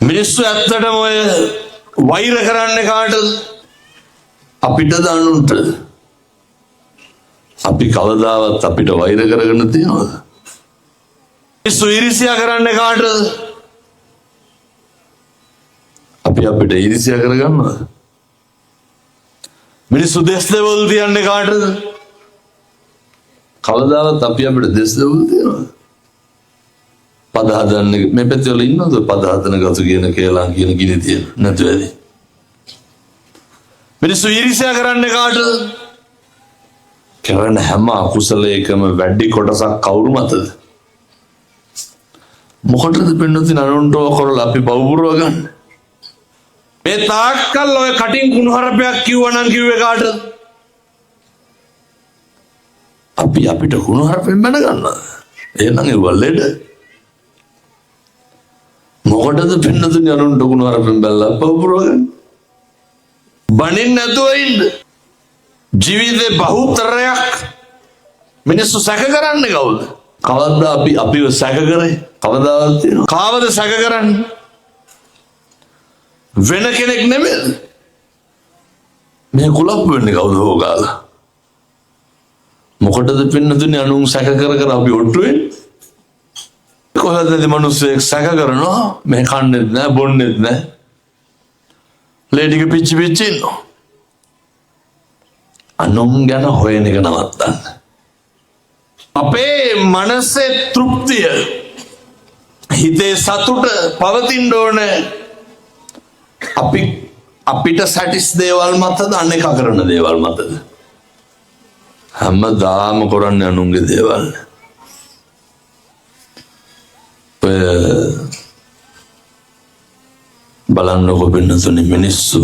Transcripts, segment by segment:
මිනිස්සු ඇත්තටම ඔය වෛර කරන්නේ කාටද? අපිට දානුන්ට. අපි කවදාවත් අපිට වෛර කරගෙන තියනවද? මිනිස්සු ඊර්ෂ්‍යා කරන්නේ කාටද? අපි අපිට ඊර්ෂ්‍යා කරගන්නවද? මිනිස්සු දෙස් දෙවල් තියන්නේ කාටද? කවදාවත් අපි අපිට දෙස් දෙවල් තියනවද? පද හදන්න මේ පැත්තේ වල ඉන්නවද? පද හදන ගතු කියන කියලා කියන ගිනි තියෙන නැතු වැඩි. මිනිස්සු ඊර්ෂ්‍යා කරන්නේ කාටද? කරන හැම අකුසලයකම වැඩි කොටසක් කවුරු මතද? මොකටද පින්නොතින් අනුන්ට කරලා අපි බවුරුව ගන්න? මේ තාක්කල් ඔය කටින් කුණුහරුපයක් කිව්වනම් කිව්වේ කාටද? අපි අපිට කුණුහරුපෙන් බැන ගන්නවා. එහෙනම් ඒ වලෙඩ මොකටද පින්නොතින් අනුන්ට කුණුහරුපෙන් බැලලා බවුරුව ගන්න? බනින්න නැතුව ඉන්න. ජීවිතේ බහුතරයක් මිනිස්සු සැක කරන්නේ කවුද? කවදා අපි අපිව සැක කරේ? කවදාවත් තියෙනවා? කාවද සැක කරන්නේ? වෙන කෙනෙක් නෙමෙයි. මේ කුලප් වෙන්නේ කවුද හොගාලා? මොකටද පින්නතුනේ අනුන් සැක කර කර අපි ඔට්ටු වෙන්නේ? කොහොමද මිනිස්සෙක් සැක කරනවා? මේ කන්නේත් නැහැ, බොන්නේත් නැහැ. ලේඩික පිච්චි පිච්චි ඉන්නවා. අනුන් ගැන හොයන එක නවත්තන්න. අපේ මනසේ තෘප්තිය, හිතේ සතුට පවතින්න ඕනේ. අපිට සැටිස් දේවල් මතද අනේක කරන දේවල් මතද? හැමදාම කරන්නේ අනුන්ගේ දේවල්. බලන්නකො වෙනසනේ මිනිස්සු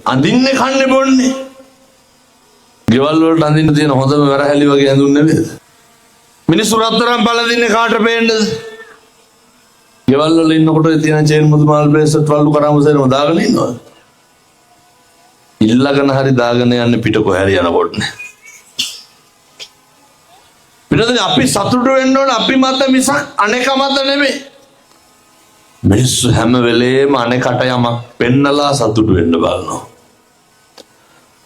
අඳින්නේ කන්නේ බොන්නේ. ගෙවල් වලට අඳින්න තියෙන හොඳම වැරහැලි වගේ ඇඳුම් නෙමෙයිද? මිනිස්සු රත්තරන් පළදින්නේ කාට පේන්නද? ගෙවල් වල ඉන්නකොට තියෙන චේන් මුදු මාල් බ්‍රේස්ලට් වලු කරාමුසෙරම දාගෙන ඉන්නවද? ඉල්ලගෙන හරි දාගෙන යන්නේ පිට කොහරි යනකොට නේ. පිටතේ අපි සතුටු වෙන්න ඕන අපි මත මිසක් අනේක මත නෙමෙයි. මිනිස්සු හැම වෙලේම අනේකට යමක් පෙන්නලා සතුටු වෙන්න බලනවා.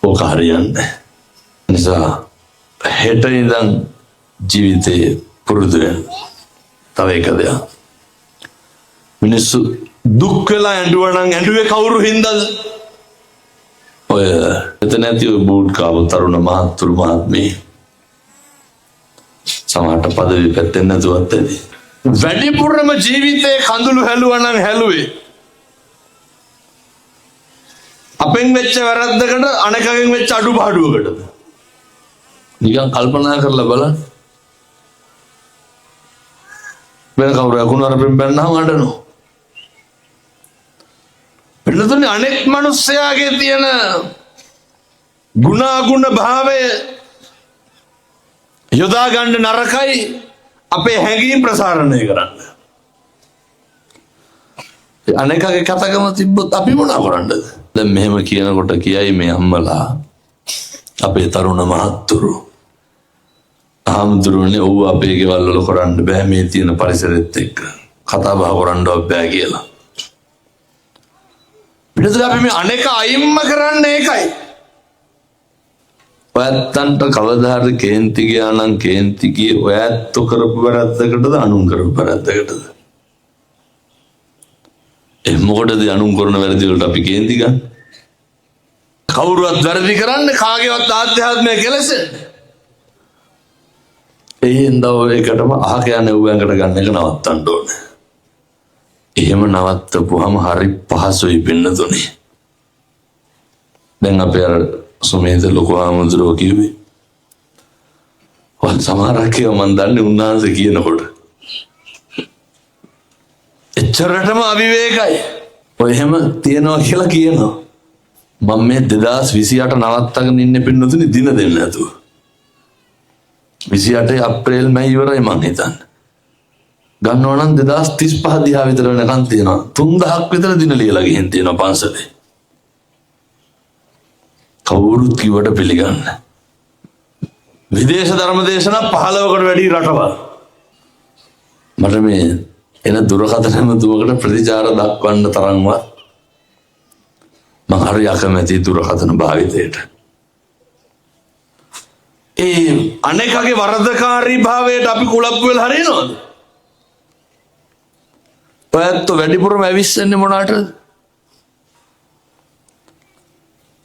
ඕක හරියන්නේ. නිසා හෙට ඉඳන් ජීවිතේ පුරුදු වෙන්න. තව එක දෙයක්. මිනිස්සු දුක් වෙලා ඇඬුවා නම් ඇඬුවේ කවුරු හින්දාද? ඔය එතන ඇති ඔය බූට් කාව තරුණ මහත්තුරු මහත්මී සමහරට පදවි පැත්තෙන් නැතුවත් ඇති. වැඩිපුරම ජීවිතේ කඳුළු හැලුවා නම් හැලුවේ අපෙන් වෙච්ච වැරද්දකට අනෙකගෙන් වෙච්ච අඩුපාඩුවකටද? නිකන් කල්පනා කරලා බලන්න. වෙන කවුරු අකුණු අරපෙන් බැන්නාම අඬනවා. පිළිතුරේ අනෙක් මිනිස්යාගේ තියෙන ගුණාගුණ භාවය යොදා ගන්න නරකයි අපේ හැඟීම් ප්‍රසාරණය කරන්න. අනෙකගේ කතාවම තිබ්බොත් අපි මොනවා කරන්නද? දැන් මෙහෙම කියනකොට කියයි මේ අම්මලා අපේ තරුණ මහත්තුරු ආම්දුරුනේ ඔව් අපේ ගෙවල් වල කරන්න බෑ මේ තියෙන පරිසරෙත් එක්ක කතා බහ කරන්නවත් බෑ කියලා. පිටතට අපි මේ අනෙක අයින්ම කරන්නේ ඒකයි. ඔයත්තන්ට කවදා හරි කේන්ති ගියා නම් කේන්ති ගියේ ඔයත්තු කරපු වැරද්දකටද අනුන් කරපු වැරද්දකටද? මොකටද අනුන් කරන වැරදි වලට අපි කේන්ති ගන්න? කවුරුවත් වැරදි කරන්නේ කාගේවත් ආධ්‍යාත්මය කෙලෙසෙන්නේ. ඒ හින්දා ඒකටම අහක යන්නේ උඹකට ගන්න එක නවත්තන්න ඕනේ. එහෙම නවත්තපුවාම හරි පහසුයි පින්නතුනේ. දැන් අපේ අර සුමේද ලොකු ආමඳුරෝ කිව්වේ. ඔය සමහරක් ඒවා මන් දන්නේ උන්වහන්සේ කියනකොට. එච්චරටම අවිවේකයි. ඔය එහෙම තියනවා කියලා කියනවා. මම මේ 2028 නවත්තගෙන ඉන්නේ පින්නතුනේ දින දෙන්න නැතුව. 28 අප්‍රේල් මැයි ඉවරයි මං හිතන්නේ. ගන්නවා නම් 2035 දිහා විතර වෙනකන් තියෙනවා. 3000ක් විතර දින ලියලා ගිහින් තියෙනවා පන්සලේ. කවුරුත් කිව්වට පිළිගන්නේ. විදේශ ධර්ම දේශනා 15කට වැඩි රටවල්. මට මේ එන දුරකථන ඇමතුමකට ප්‍රතිචාර දක්වන්න තරම්වත් මම හරි අකමැති දුරකථන භාවිතයට. ඒ අනේකගේ වරදකාරී භාවයට අපි කුලප්පු වෙලා හරිනවද? ඔයත් වැඩිපුරම ඇවිස්සන්නේ මොනකටද?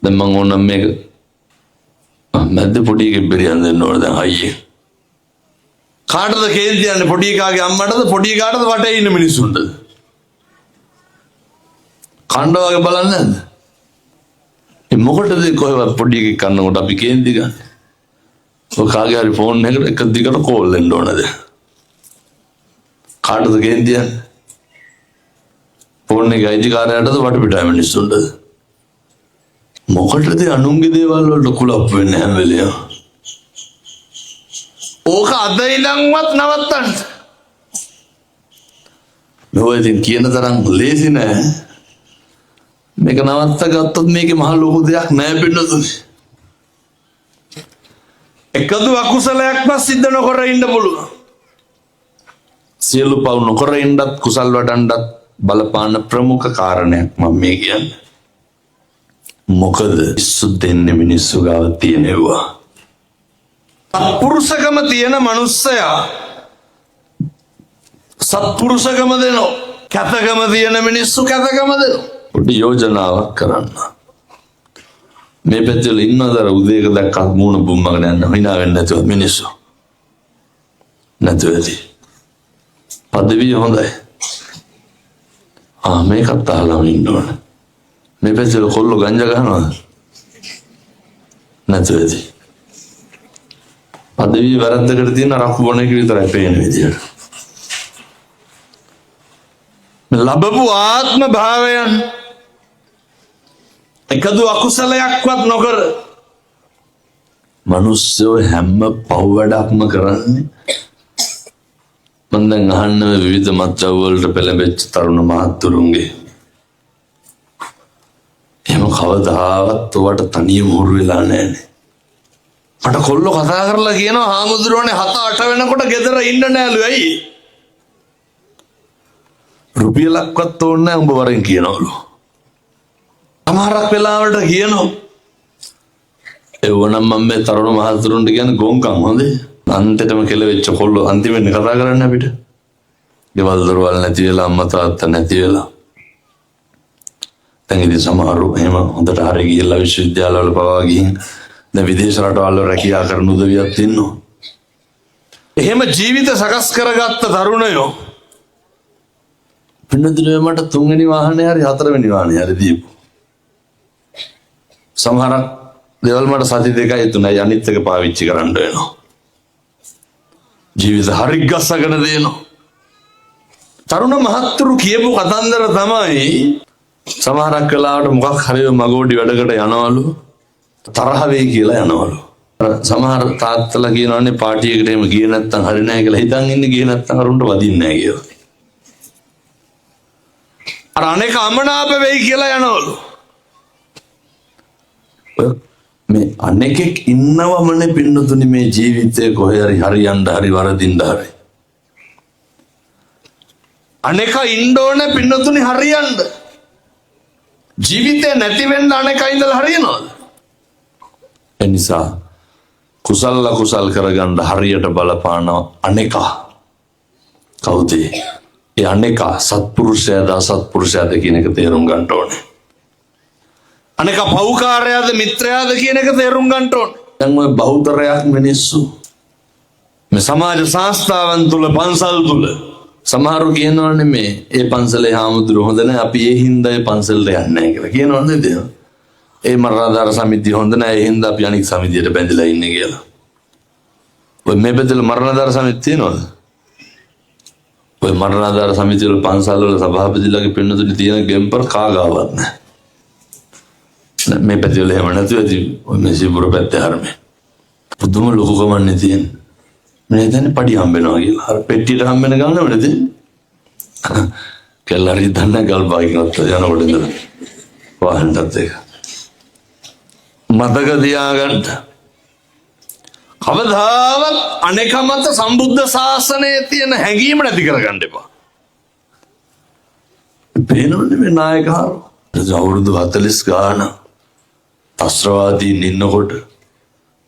දැන් මම ඕනම් මේක මැද්ද පොඩි එකෙක් බෙරියන් දෙන්න ඕන දැන් අයියේ. කාටද කේන්ති යන්නේ? පොඩි එකාගේ අම්මටද පොඩි එකාටද වටේ ඉන්න මිනිස්සුන්ටද? කණ්ඩ වගේ බලන්නේ නැද්ද? ඒ මොකටද කොහෙවත් පොඩි එකෙක් කන්නකොට අපි කේන්ති ගන්න? ඔය කාගේ හරි ෆෝන් එකකට එක දිගට කෝල් දෙන්න ඕනද? කාටද කේන්ති යන්නේ? ෆෝන් එකේ අයිතිකාරයාටද වටපිටාය මිනිස්සුන්ටද? මොකටද අනුන්ගේ දේවල් වලට කුලප්පු වෙන්නේ හැම වෙලේම? ඕක අද ඉඳන්වත් නවත්තන්න. මේ ඉතින් කියන තරම් ලේසි නෑ. මේක නවත්ත ගත්තොත් මේකේ මහ ලොකු දෙයක් නෑ පින්නතුනි. එකදු අකුසලයක්වත් සිද්ධ නොකර ඉන්න පුළුවන්. සියලු පව් නොකර ඉන්නත් කුසල් වඩන්නත් බලපාන ප්‍රමුඛ කාරණයක් මම මේ කියන්නේ. මොකද ඉස්සු දෙන්නේ මිනිස්සු ගාව තියෙනවා. සත්පුරුෂකම තියෙන මනුස්සයා සත්පුරුෂකම දෙනවා. කැතකම තියෙන මිනිස්සු කැතකම දෙනවා. පොඩි යෝජනාවක් කරන්න. මේ පැත්තේ ඉන්නවද උදේක දැක්කත් මූණ බුම්මගෙන යන හිනා වෙන්නේ නැතුව මිනිස්සු. නැතුවදී. පදවිය හොඳයි. මේකත් අහලා ඉන්න ඕන. මේ පැත්තේ කොල්ලෝ ගංජා ගන්නවද? නැතුවදී. පදවිය වැරද්දකට තියෙන රක්කු බොන එක විතරයි පේන විදියට. ලැබපු ආත්ම භාවයන් එකදු අකුසලයක්වත් නොකර මිනිස්සු හැම පව් වැඩක්ම කරන්නේ. මම දැන් අහන්නේ විවිධ මත්ද්‍රව්‍ය වලට පෙළඹෙච්ච තරුණ මහත්තුරුන්ගේ එහෙම කවදාවත් ඔයාට තනියම හුරු වෙලා නැහැනේ. මට කොල්ලෝ කතා කරලා කියනවා හාමුදුරුවනේ 7-8 වෙනකොට ගෙදර ඉන්න නෑලු ඇයි? රුපියලක්වත් ඕනේ නැහැ උඹ වරෙන් කියනවලු. සමහරක් වෙලාවට කියනවා එවනම් මම මේ තරුණ මහත්තුරුන්ට කියන්නේ ගොංකම් හොඳේ. අන්තිමටම කෙලවෙච්ච කොල්ලෝ අන්තිමෙන් කතා කරන්නේ අපිට. ගෙවල් දොරවල් නැති වෙලා අම්මා තාත්තා නැති වෙලා. දැන් ඉතින් සමහරු එහෙම හොඳට හරි ගිහිල්ලා විශ්වවිද්‍යාලවල පවා ගිහින් දැන් විදේශ රටවල් වල රැකියා කරන උදවියක් ඉන්නවා. එහෙම ජීවිත සකස් කරගත්ත තරුණයෝ පින්නදිනේ මට 3 වෙනි වාහනේ හරි 4 වෙනි වාහනේ හරි දීපු. සමහරක් දේවල් මට සති 2යි 3යි අනිත් එක පාවිච්චි කරන්න වෙනවා. ජීවිත හරි ගස්සගෙන දෙනවා. තරුණ මහත්තුරු කියපු කතන්දර තමයි සමහරක් වෙලාවට මොකක් හරි මගෝඩි වැඩකට යනවලු තරහ වෙයි කියලා යනවලු. සමහර තාත්තලා කියනවානේ පාටි එකට එහෙම ගියේ නැත්තම් හරි නැහැ කියලා හිතන් ඉන්නේ ගියේ නැත්තම් අරුන්ට වදින්නේ නැහැ කියලා. අර අනේක අමනාප වෙයි කියලා යනවලු. මේ අනේකෙක් ඉන්නවමනේ පින්නතුනි මේ ජීවිතේ කොහේ හරි හරියන්න හරි වරදින්න හරි. අනේක ඉන්න ඕනේ පින්නතුනි හරියන්න. ජීවිතේ නැති වෙන්න අනේක ඉඳලා හරියනවද? එනිසා කුසල කුසල් කරගන්න හරියට බලපාන අනේක කවුද? ඒ අනේක සත්පුරුෂයාද අසත්පුරුෂයාද කියන එක තේරුම් ගන්න ඕනේ. අනේක පෞකාරයාද මිත්‍රයාද කියන එක තේරුම් ගන්න ඕනේ. දැන් ඔය බෞද්ධරයක් මිනිස්සු මේ සමාජ සංස්ථාවන් තුල පන්සල් තුල සමහරව කියනවනේ මේ ඒ පන්සලේ හාමුදුරුවෝ හොඳ නැහැ අපි ඒ හින්දා ඒ පන්සලට යන්නේ නැහැ කියලා කියනවනේ නේද? ඒ මරණාධාර සමිතිය හොඳ නැහැ ඒ හින්දා අපි අනික් සමිතියට බැඳලා ඉන්නේ කියලා. ඔය මේ බෙදලා මරණාධාර සමිතිය තියෙනවද? ඔය මරණාධාර සමිතිය වල පන්සල් වල සභාපතිලාගේ පින්නතුනි තියෙන ගෙම්පර් කාගාවක් නැහැ. මේ පැති වල එහෙම නැතුව ඇති ඔය මේ සිවුර පැත්තේ හරමේ. පුදුම ලොකු කමන්නේ තියෙන්නේ. මේ දැන් පඩි හම්බෙනවා කියලා. අර පෙට්ටියට හම්බෙන ගාන වලද? කෙල්ලරි දන්න ගල් බාගිනවත් යනකොට ඉඳලා. වාහනත් එක. මතක තියාගන්න. කවදාවත් අනෙක මත සම්බුද්ධ ශාසනයේ තියෙන හැඟීම නැති කරගන්න එපා. පේනවනේ මේ නායකහරු අවුරුදු 40 ගාන ත්‍රස්තවාදීන් ඉන්නකොට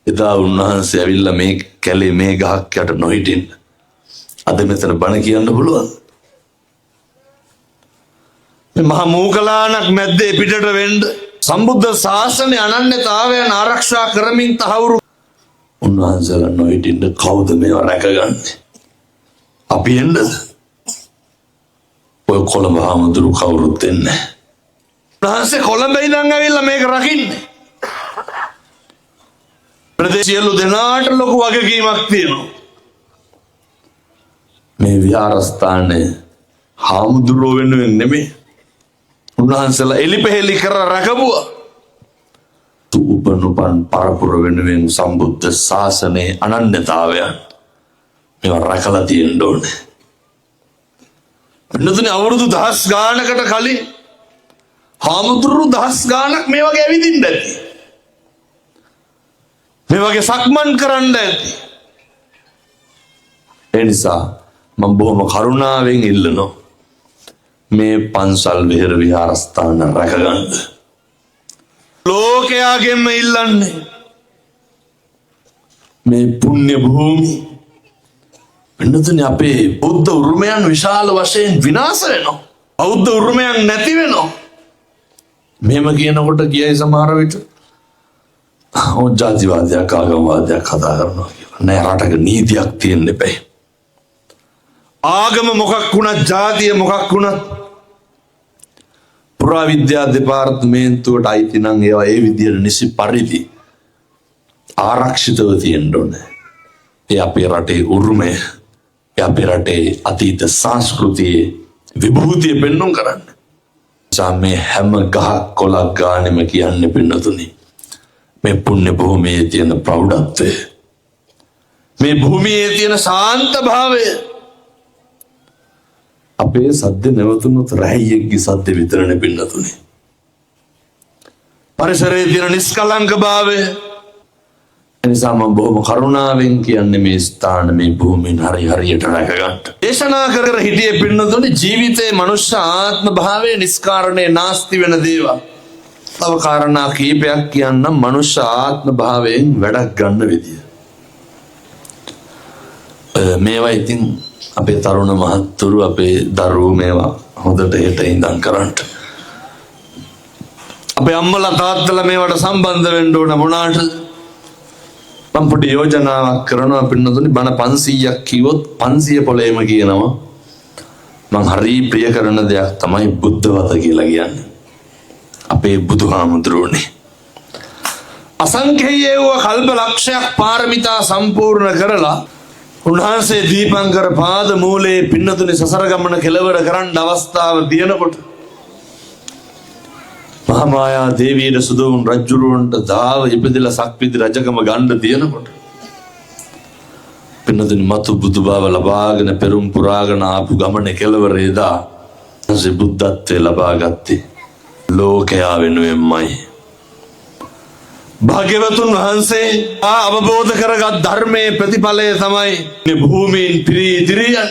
එදා උන්වහන්සේ ඇවිල්ලා මේ කැලේ මේ ගහක් යට නොහිටින්න අද මෙතන බණ කියන්න පුළුවන්. මේ මහා මූකලාණක් මැද්දේ පිටට වෙන්න සම්බුද්ධ ශාසනයේ අනන්‍යතාවයන් ආරක්ෂා කරමින් තහවුරු උන්වහන්සේලා නොහිටින්න කවුද මේව රැකගන්නේ? අපි එන්නද? ඔය කොළඹ හාමුදුරු කවුරුත් දෙන්නේ. උන්වහන්සේ කොළඹ ඉඳන් ඇවිල්ලා මේක රකින්නේ. ප්‍රදේශීය දෙනාට ලොකු වගකීමක් තියෙනවා. මේ විහාරස්ථානයේ හාමුදුරුවෝ වෙනුවෙන් නෙමෙයි. උන්වහන්සේලා එලිපෙහෙලි කර රැකපුවා. උපනුපන් පරපුර වෙනුවෙන් සම්බුද්ධ ශාසනයේ අනන්‍යතාවයන් මේවා රැකලා තියෙන්න ඕනේ. එන්නතුනේ අවුරුදු 10 ගානකට කලින් හාමුදුරු 10 ගානක් මේ වගේ ඇවිදින්න ඇති. මේ වගේ සක්මන් කරන්න ඇති. ඒ නිසා මම බොහොම කරුණාවෙන් ඉල්ලනවා මේ පන්සල් විහෙර විහාරස්ථාන රැකගන්න. ලෝකයාගෙන්ම ඉල්ලන්නේ මේ පුණ්‍ය භූමි වෙනතුනේ අපේ බුද්ධ උරුමයන් විශාල වශයෙන් විනාශ වෙනවා. බෞද්ධ උරුමයන් නැති වෙනවා. මෙහෙම කියනකොට කියයි සමහර විට ඔය ජාතිවාදයක් ආගමවාදයක් කතා කරනවා කියලා. නෑ රටක නීතියක් තියෙන්න එපා. ආගම මොකක් වුණත් ජාතිය මොකක් වුණත් පුරාවිද්‍යා දෙපාර්තමේන්තුවට අයිති නම් ඒවා ඒ විදිහට නිසි පරිදි ආරක්ෂිතව තියෙන්න ඕනේ. ඒ අපේ රටේ උරුමය, ඒ අපේ රටේ අතීත සංස්කෘතියේ විභූතිය පෙන්වන්න කරන්නේ. මේ හැම ගහක් කොළක් ගානෙම කියන්නේ පින්නතුනි මේ පුණ්‍ය භූමියේ තියෙන ප්‍රෞಢත්වය, මේ භූමියේ තියෙන ශාන්ත භාවය. අපේ සද්ද නැවතුනොත් රැහියෙක්ගේ සද්ද විතරනේ පින්නතුනි. පරිසරයේ තියෙන නිස්කලංක භාවය. එනිසා මම බොහොම කරුණාවෙන් කියන්නේ මේ ස්ථාන මේ භූමියන් හරියට රැකගන්න. දේශනා කර හිටියේ පින්නතුනි ජීවිතේ මනුෂ්‍ය ආත්ම භාවයේ නිස්කාරණේ නාස්ති වෙන දේවල්. තව කාරණා කීපයක් කියන්නම් මනුෂ්‍ය ආත්ම භාවයෙන් වැඩක් ගන්න විදිය. මේවා ඉතින් අපේ තරුණ මහත්තුරු අපේ දරුවෝ මේවා හොඳට හෙට ඉඳන් කරන්න. අපේ අම්මලා තාත්තලා මේවට සම්බන්ධ වෙන්න ඕන මොනාට? මම පොඩි යෝජනාවක් කරනවා පින්නතුනි බණ 500ක් කිව්වොත් 500 පොළේම කියනවා. මම හරි ප්‍රිය කරන දෙයක් තමයි බුද්ධ වත කියලා කියන්නේ. අපේ බුදුහාමුදුරුවනේ අසංඛේය වූ කල්ප ලක්ෂයක් පාරමිතා සම්පූර්ණ කරලා උන්වහන්සේ දීපංකර පාද මූලයේ පින්නතුනි සසර ගමන කෙලවර කරන්න අවස්ථාව තියෙනකොට මහා මායා දේවියට සුදුන් රජුරවන්ට දාව ඉපදෙලා සක්විති රජකම ගන්න තියෙනකොට පින්නතුනි මතු බුදු බව ලබාගෙන පෙරම් පුරාගෙන ආපු ගමන කෙලවර එදා ඇසේ බුද්ධත්වයේ ලබා ගත්තේ ලෝකයා වෙනුවෙන්මයි. භාග්‍යවතුන් වහන්සේ අවබෝධ කරගත් ධර්මයේ ප්‍රතිඵලය තමයි මේ භූමීන් පිරී ඉදිරියන්නේ.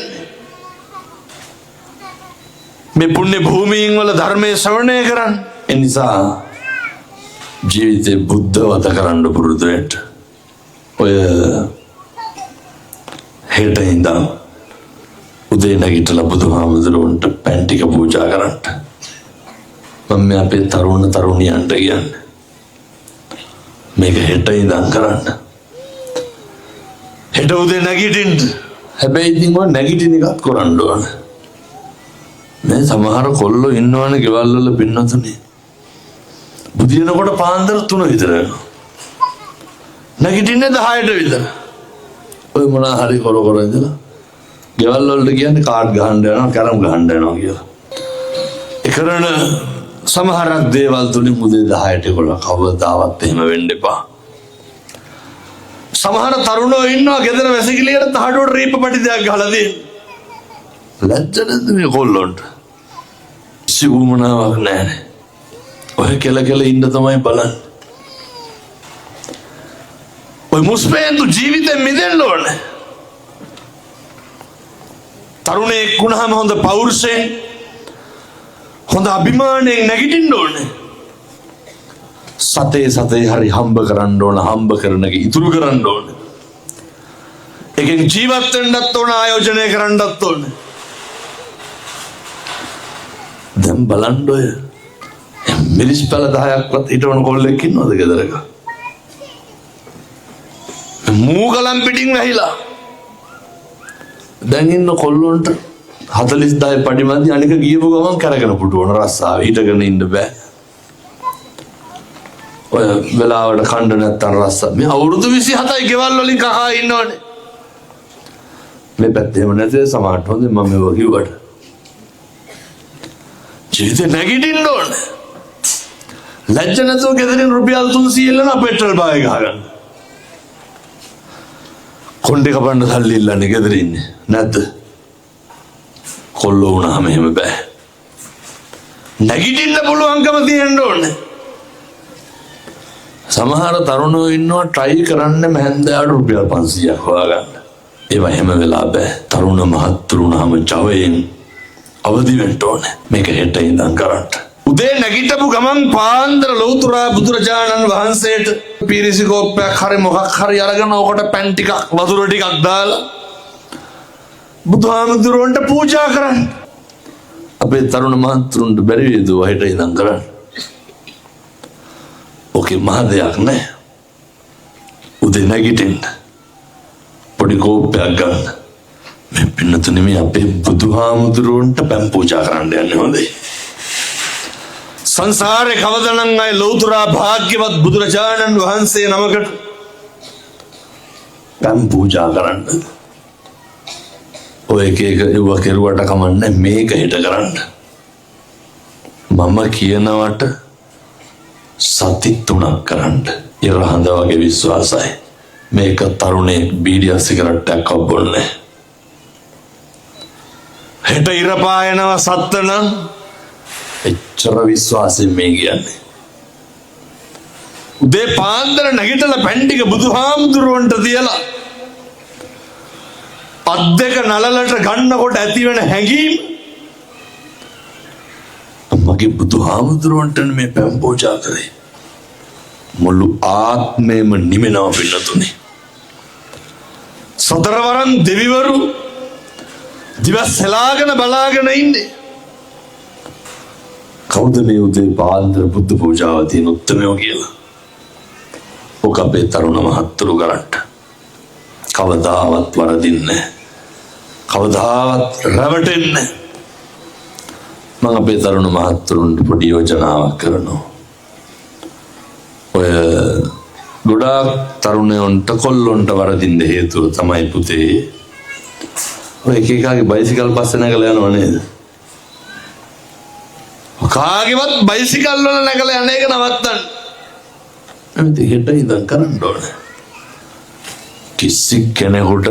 මේ පුණ්‍ය භූමීන් වල ධර්මයේ ශ්‍රවණය කරන්න. ඒ නිසා ජීවිතේ බුද්ධවත කරන්න පුරුදු වෙන්න. ඔය හෙට ඉඳන් උදේ නැගිටලා බුදුහාමුදුරුවන්ට පෑන් ටික පූජා කරන්න. මම අපේ තරුණ තරුණියන්ට කියන්නේ මේක හෙට ඉඳන් කරන්න. හෙට උදේ නැගිටින්න. හැබැයි ඉතින් ඔය නැගිටින එකත් කරන්න ඕන. මේ සමහර කොල්ලෝ ඉන්නවනේ ගෙවල් වල පින්නතුනේ. බුදිනකොට පාන්දර 3 විතර වෙනවා. නැගිටින්නේ 10ට විතර. ඔය මොනවා හරි කර ඉඳලා ගෙවල් වලට කියන්නේ කාඩ් ගහන්න යනවා, කැරම් ගහන්න යනවා කියලා. ඒ කරන සමහරක් දේවල් තුලින් උදේ 10ට ඒගොල්ලෝ කවදාවත් එහෙම වෙන්න එපා. සමහර තරුණයෝ ඉන්නවා ගෙදර වැසිකිළියට තහඩුවට රීප පටිදයක් ගහලා දෙන්න. ලැජ්ජ මේ කොල්ලොන්ට. සිවුමනාවක් නැහැ. ඔය කෙල ඉන්න තමයි බලන්නේ. ඔය මුස්පේන්තු ජීවිතෙන් මිදෙන්න ඕනේ. තරුණයෙක් වුණාම හොඳ පෞරුෂයෙන් හොඳ අභිමානයෙන් නැගිටින්න ඕනේ. සතේ හරි හම්බ කරන්න ඕන, හම්බ කරනක ඉතුරු කරන්න ඕන. එකෙන් ජීවත් වෙන්නත් ඕන, ආයෝජනය කරන්නත් ඕන. දැන් බලන්න ඔය මිරිස් පැල 10ක්වත් හිටවන කොල්ලෙක් ඉන්නවද ගෙදරක? මූගලන් පිටින් වැහිලා. දැන් ඉන්න කොල්ලොන්ට 40 පඩිමන්දි අනික ගියපු ගමන් කරගෙන පුටුවන රස්සාව හිටගෙන ඉන්න බෑ. ඔය වෙලාවට කණ්ඩ නැත්තම් රස්සා. මේ අවුරුදු 27යි ගෙවල් වලින් කකා ඉන්නවනේ. මේ පැත්තේම නැතේ සමාහට හොඳ මම මේව කිව්වට. ජීවිතේ නැගිටින්න ඕනේ. ලැජ්ජ නැතුව ගෙදරින් රුපියල් 300 ඉල්ලන පෙට්‍රල් බාය ගහගන්න. කොණ්ඩේ කපන්න සල්ලි ඉල්ලන්නේ ගෙදර ඉන්නේ නැද්ද? කොල්ලෝ වුණාම එහෙම බෑ. නැගිටින්න පුළුවන්කම තියෙන්න ඕනේ. සමහර තරුණයෝ ඉන්නවා ට්‍රයි කරන්න මහන්දයාට රුපියල් 500ක් හොයාගන්න. ඒවා හැම වෙලාව බෑ. තරුණ මහත්තුරුණාම ජවයෙන් අවදි වෙන්න ඕනේ. මේක හෙට ඉඳන් කරන්න. උදේ නැගිටපු ගමන් පාන්දර ලෞතුරා බුදුරජාණන් වහන්සේට පීරිසිකෝප්පයක් හරි මොකක් හරි අරගෙන ඔකට පැන් ටිකක් වතුර ටිකක් දාලා බුදුහාමුදුරන්ට පූජා කරන්න. අපේ තරුණ මහත්තුරුන්ට බැරි වේද හෙට ඉඳන් කරන්න? ඔකේ මහ දෙයක් නෑ. උදේ නැගිටින්න පොඩි කෝප්පයක් ගන්න. මේ පින්නතුනේ මේ අපේ බුදුහාමුදුරන්ට පැන් පූජා කරන්න යන්නේ හොඳයි. සංසාරේ කවදනම් අය ලෞතුරා භාග්‍යවත් බුදුරජාණන් වහන්සේ නමකට පැන් පූජා කරන්න. ඔය එක ඒව කෙරුවට කමන්නේ මේක හිට කරන්න. මම කියනවට සති 3ක් කරන්න. ඉරහඳ වගේ විශ්වාසයි. මේක තරුණේ බීඩිය සිගරට්ටයක් අබ්බොන්නේ. හෙට ඉර පායනවා සත්තනම් එච්චර විශ්වාසයෙන් මේ කියන්නේ. උදේ පාන්දර නැගිටලා පැන් ටික බුදුහාමුදුරුවන්ට තියලා අත් දෙක නලලට ගන්නකොට ඇති වෙන හැඟීම මගේ බුදුහාමුදුරුවන්ට මේ පැන් පූජා කරේ. මුළු ආත්මෙම නිමෙනවා පින්නතුනේ. සතරවරන් දෙවිවරු දිවස් සලාගෙන බලාගෙන ඉන්නේ. කවුද මේ උදේ පාන්දර බුද්ධ පූජාව තියෙන උත්තරමෝ කියලා? ඔක අපේ තරුණ මහත්තුරු කරට කවදාවත් වරදින්නේ කවදාවත් රැවටෙන්නේ. මම අපේ තරුණ මහත්තුරුන්ට පොඩි යෝජනාවක් කරනවා. ඔය ගොඩාක් තරුණයන්ට කොල්ලොන්ට වරදින්න හේතුව තමයි පුතේ ඔය එක එකාගේ බයිසිකල් පස්සේ නැගලා යනව නේද? කාගේවත් බයිසිකල් වල නැගලා යන එක නවත්තන්න. එතෙ හෙට ඉඳන් කරන්න ඕනේ. කිසි කෙනෙකුට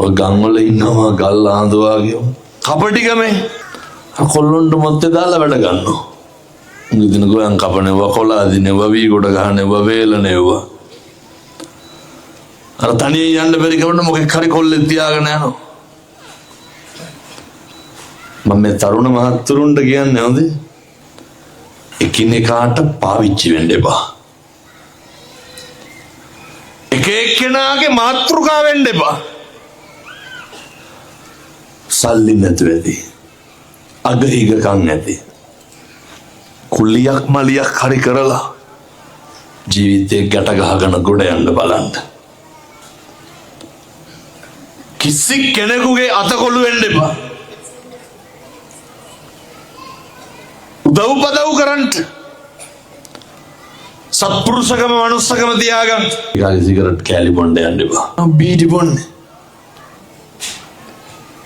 ඔය ගම් වල ඉන්නවා ගල් ආඳුවාගේ කපටිකමේ කොල්ලොන්ට මොත්තේ දාලා වැඩ ගන්නවා. උන්දින ගෝයන් කපනවා කොලා දිනවා වී කොට ගහනවා වේලනවා. අර තනියෙන් යන්න බැරි කවන්න මොකෙක් හරි කොල්ලෙක් තියාගෙන යනවා. මම මේ තරුණ මහත්තුරුන්ට කියන්නේ හොඳේ එකිනෙකාට පාවිච්චි වෙන්න එපා. එක එක්කෙනාගේ මාතෘකාව වෙන්න එපා. සල්ලි නැතුව ඇති. අගහිගකම් ඇති. කුලියක් මලියක් හරි කරලා ජීවිතේ ගැට ගහගෙන ගොඩ යන්න බලන්න. කිසි කෙනෙකුගේ අතකොළු වෙන්න එපා. උදව්පදව් කරන්න. සත්පුරුෂකම මනුස්සකම තියාගන්න. ඊගාගේ සිගරට් කෑලි බොන්න යන්න එපා. බීඩි බොන්නේ.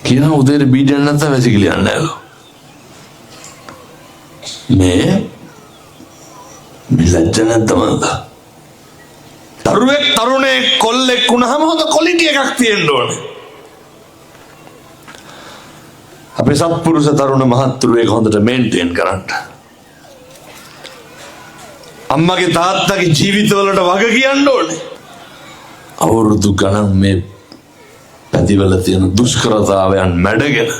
කියන උදේට බීඩි නැත්නම් වැසිකිලි යන්නේ නැහැ. මේ ලැජ්ජ නැද්ද මන්ද? දරුවෙක් තරුණයෙක් කොල්ලෙක් වුණාම හොඳ ක්වොලිටි එකක් තියෙන්න ඕනේ. අපේ සත්පුරුෂ තරුණ මහත්තුරු ඒක හොඳට මේන්ටේන් කරන්න. අම්මගේ තාත්තගේ ජීවිතවලට වග කියන්න ඕනේ. අවුරුදු ගණන් මේ පැතිවල තියෙන දුෂ්කරතාවයන් මැඩගෙන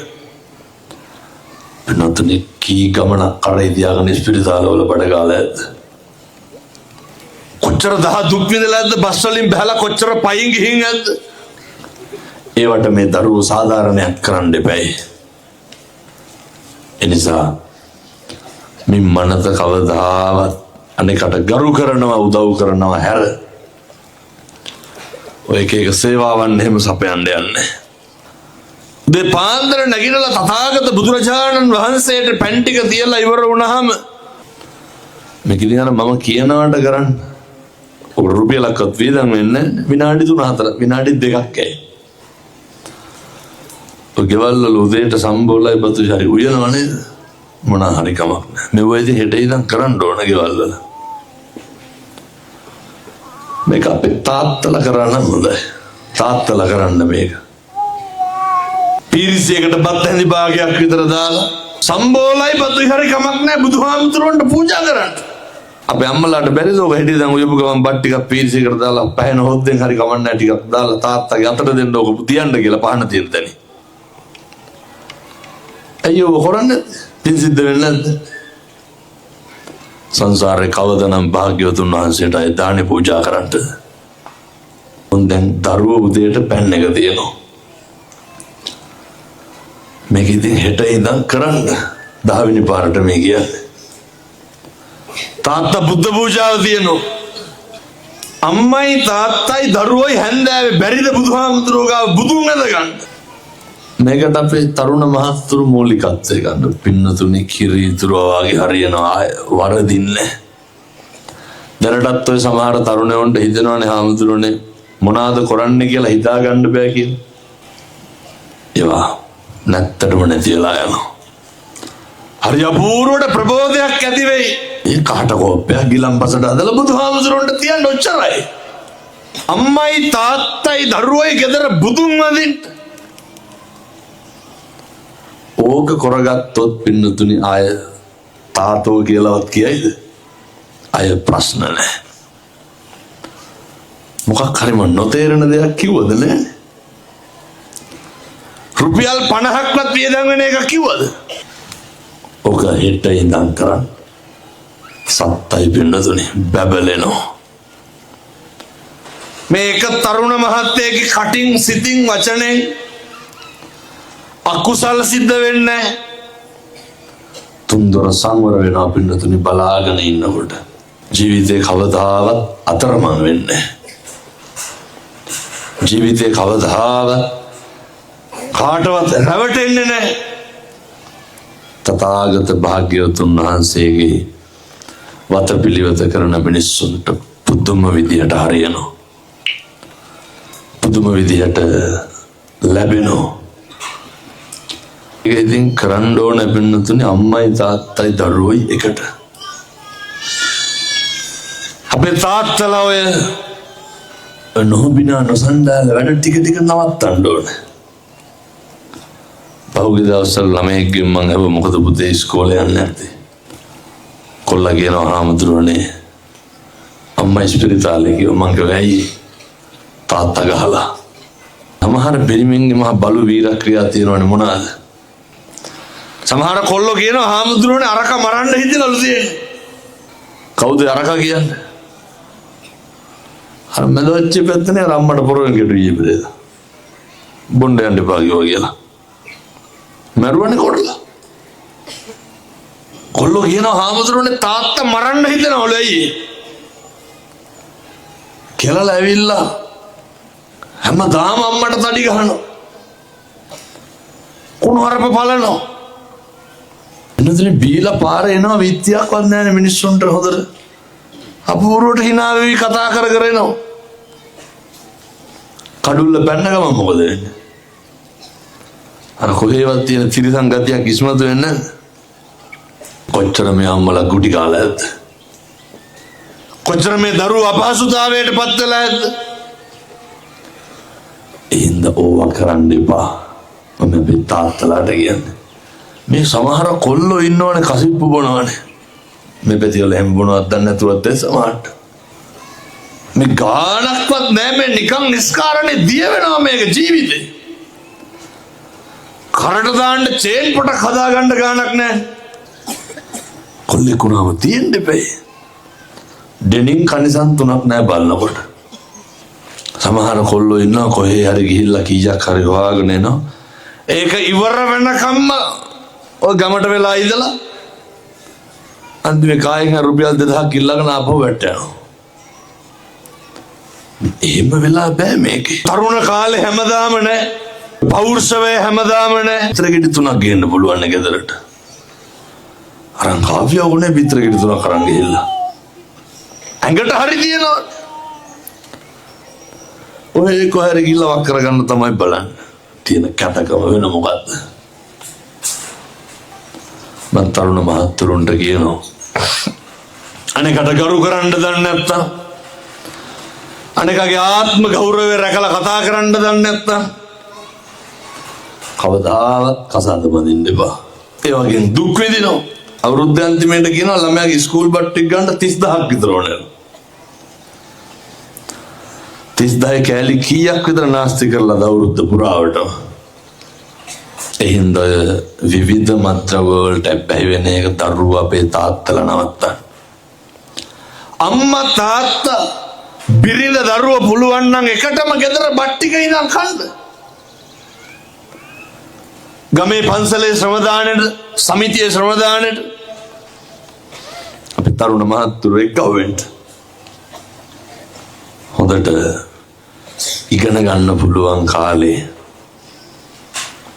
පින්නතුනි කී ගමනක් කඩේ තියාගෙන ස්පිරිතාලවල බඩගාලා ඇද්ද? කොච්චර දහ දුක් විඳලා ඇද්ද? බස් වලින් බහලා කොච්චර පයින් ගිහින් ඇද්ද? ඒවට මේ දරුවෝ සාධාරණයක් කරන්න එපයි. එනිසා මේ මනස කවදාවත් අනෙකට ගරු කරනවා උදව් කරනවා හැර ඔය එක සේවාවන් එහෙම සපයන්න යන්නේ. දෙපාන්දර නැගිටලා තථාගත බුදුරජාණන් වහන්සේට පැන් ටික තියලා ඉවර වුණාම මේක ඉතින් මම කියනවාට කරන්න ඔය රුපියලක්වත් වේදන් වෙන්නේ විනාඩි 3-4 විනාඩි 2ක් ඇයි. ඔය ගෙවල් වල උදේට සම්බෝලයි බතු හරි උයනව නේද? මොනවා හරි කමක් නැහැ. මේ ඔය ඉතින් හෙට ඉඳන් කරන්න ඕන ගෙවල් වල. මේක අපේ තාත්තලා කරන්න හොඳයි. තාත්තලා කරන්න මේක. පීරිසියකට බත් හැඳි භාගයක් විතර දාලා සම්බෝලයි බතුයි හරි කමක් නැහැ බුදුහාමුදුරන්ට පූජා කරන්න. අපේ අම්මලාට බැරිද ඔබ හෙටි දැන් උයපු ගමන් බත් ටිකක් පීරිසියකට දාලා පහන හොද්දෙන් හරි කමක් නැහැ ටිකක් දාලා තාත්තගේ අතට දෙන්න ඕක තියන්න කියලා පහන තියෙන තැනි. අයියෝ කරන්නේ පින් සිද්ධ වෙන්නේ නැද්ද? සංසාරේ කවදනම් භාග්‍යවතුන් වහන්සේට අය දානේ පූජා කරන්නද? උන් දැන් දරුවෝ උදේට පැන් එක තියෙනවා. මේක ඉතින් හෙට ඉඳන් කරන්න 10 වෙනි පාරට මේ කියන්නේ. තාත්තා බුද්ධ පූජාව තියෙනවා. අම්මයි තාත්තයි දරුවෝයි හැන්දෑවේ බැරිද බුදුහාමුදුරුවෝ ගාව බුදුන් ඇඳ ගන්න. මේකට අපේ තරුණ මහත්තුරු මූලිකත්වය ගන්න. පින්නතුනි කිරිතුරෝ වගේ හරියනවා වරදින්නේ. දැනටත් ඔය සමහර තරුණයන්ට හිතනවානේ හාමුදුරනේ මොනවාද කරන්නේ කියලා හිතා ගන්න බෑ කියලා. ඒවා නැත්තටම නැතිලා යනවා. හරි අපූර්වට ප්‍රබෝධයක් ඇති වෙයි. මේ කාට කෝප්පයක් ගිලම්පසට අදලා බුදුහාමුදුරන්ට තියන්න ඔච්චරයි. අම්මයි තාත්තයි දරුවෝයි ගෙදර බුදුන් වදින්න. ඕක කරගත්තොත් පින්නතුනි ආය තාතෝ කියලාවත් කියයිද? අය ප්‍රශ්න නැහැ. මොකක් හරි මන් නොතේරෙන දෙයක් කිව්වද නෑ? රුපියල් 50ක්වත් වියදම් වෙන එක කිව්වද? ඔක හෙට ඉඳන් කරන් සත්තයි පින්නතුනි බබලෙනවා. මේක තරුණ මහත්තයෙක්ගේ කටින් සිතින් වචනෙන් අකුසල සිද්ධ වෙන්නේ තුන්දොර සංවර වෙනවා පින්නතුනි බලාගෙන ඉන්නකොට ජීවිතේ කවදාවත් අතරමං වෙන්නේ ජීවිතේ කවදාවත් කාටවත් රැවටෙන්නේ නැහැ. තථාගත භාග්‍යවතුන් වහන්සේගේ වතපිලිවෙත කරන මිනිස්සුන්ට පුදුම විදියට හරියනවා. පුදුම විදියට ලැබෙනවා. ඒක ඉතින් කරන්න ඕන පින්නතුනි අම්මයි තාත්තයි දරුවෝයි එකට. අපේ තාත්තලා ඔය නොබිනා නොසන්ඩාල වැඩ ටික ටික නවත්තන්න ඕනේ. පහුගිය දවස්වල ළමයෙක්ගෙන් මම අහුවා මොකද පුතේ ඉස්කෝලේ යන්නේ නැත්තේ? කොල්ලා කියනවා හාමුදුරනේ අම්මා ඉස්පිරිතාලේ ගියා. මං කිව්වා ඇයි? තාත්තා ගහලා. සමහර බෙරිමින්ගේ මහ බලු වීරක්‍රියා තියෙනවනේ මොනවාද? සමහර කොල්ලෝ කියනවා හාමුදුරනේ අරක මරන්න හිතනලු තියෙන්නේ. කවුද අරක කියන්නේ? අර මැදවච්ච පැත්තනේ අම්මට පොරෙන් ගෙඩියේ බෙදලා. බොණ්ඩ යන්න එපා කියලා. මරුවනේ කොල්ලා. කොල්ලෝ කියනවා හාමුදුරනේ තාත්තා මරන්න හිතනවලු ඇයි? කියලා ඇවිල්ලා හැමදාම අම්මට තඩි ගහනවා. කුණු හරප බලනවා. එනදනේ බීලා පාර එනවා විත්‍යාවක්වත් නැහැ මිනිස්සුන්ට හොදට. අපූර්වට hina වෙවි කතා කර කර එනවා. කඩුල්ල පැන්න ගමන් මොකද වෙන්නේ? අර කොහේවත් තියෙන තිරසං ගතියක් ඉස්මතු වෙන්නේ නැහැ. කොච්චර මේ අම්මලා ගුටි කාලා ඇද්ද? කොච්චර මේ දරුවෝ අපහසුතාවයට පත් වෙලා ඇද්ද? ඉන්න ඕවා කරන්න එපා. මම මේ තාත්තලාට කියන්නේ. මේ සමහර කොල්ලෝ ඉන්නවනේ කසිප්පු බොනවනේ. මේ පැතිවල හැම බොනවත් දන්නේ නැතුවත් ඒ සමහරට. මේ ගානක්වත් නෑ මේ නිකන් නිස්කාරණේ දිය වෙනවා මේක ජීවිතේ. කරට දාන්න චේන් පොටක් හදාගන්න ගානක් නෑ. කොල්ලෙකුණාම තියෙන්න එපේ. ඩෙනින් කනිසන් 3ක් නෑ බලනකොට. සමහර කොල්ලෝ ඉන්නවා කොහේ හරි ගිහිල්ලා කීයක් හරි හොයාගෙන එනවා. ඒක ඉවර වෙනකම්ම ඔය ගමට වෙලා ඉඳලා අන්තිමේ කායෙන් රුපියල් 2000ක් ඉල්ලගෙන ආපහු වැටෙනවා. එහෙම වෙලා බෑ මේකේ. තරුණ කාලේ හැමදාම නෑ. පෞරුෂවේ හැමදාම නෑ. පිටරගෙඩි 3ක් ගේන්න පුළුවන් නේ ගෙදරට. අරන් කාපිය ඕනේ පිටරගෙඩි 3ක් අරන් ගිහිල්ලා. ඇඟට හරි තියෙනවා. ඔය කොහරි ගිහිල්ලා වක් කරගන්න තමයි බලන්නේ. තියෙන කැතකම වෙන මොකද්ද? මම තරුණ මහත්තුරුන්ට කියනවා අනේකට ගරු කරන්න දන්නේ නැත්තම් අනේකගේ ආත්ම ගෞරවය රැකලා කතා කරන්න දන්නේ නැත්තම් කවදාවත් කසාද බඳින්න එපා. ඒ වගේ දුක් විඳිනවා. අවුරුද්ද අන්තිමේට කියනවා ළමයාගේ ස්කූල් බට් ටික ගන්න 30000ක් විතර ඕනේ. 30000 කෑලි කීයක් විතර නාස්ති කරලාද අවුරුද්ද පුරාවට. එහින්ද විවිධ මත්ද්‍රව්‍ය වලට බැහැ වෙන එක දරුවෝ අපේ තාත්තලා නවත්තන්න. අම්මා තාත්තා බිරිඳ දරුවෝ පුළුවන් නම් එකටම ගෙදර බත් ටික ඉඳන් කන්න. ගමේ පන්සලේ ශ්‍රමදානෙට සමිතියේ ශ්‍රමදානෙට අපි තරුණ මහත්තුරු එක්කවෙන්න හොඳට ඉගෙන ගන්න පුළුවන් කාලේ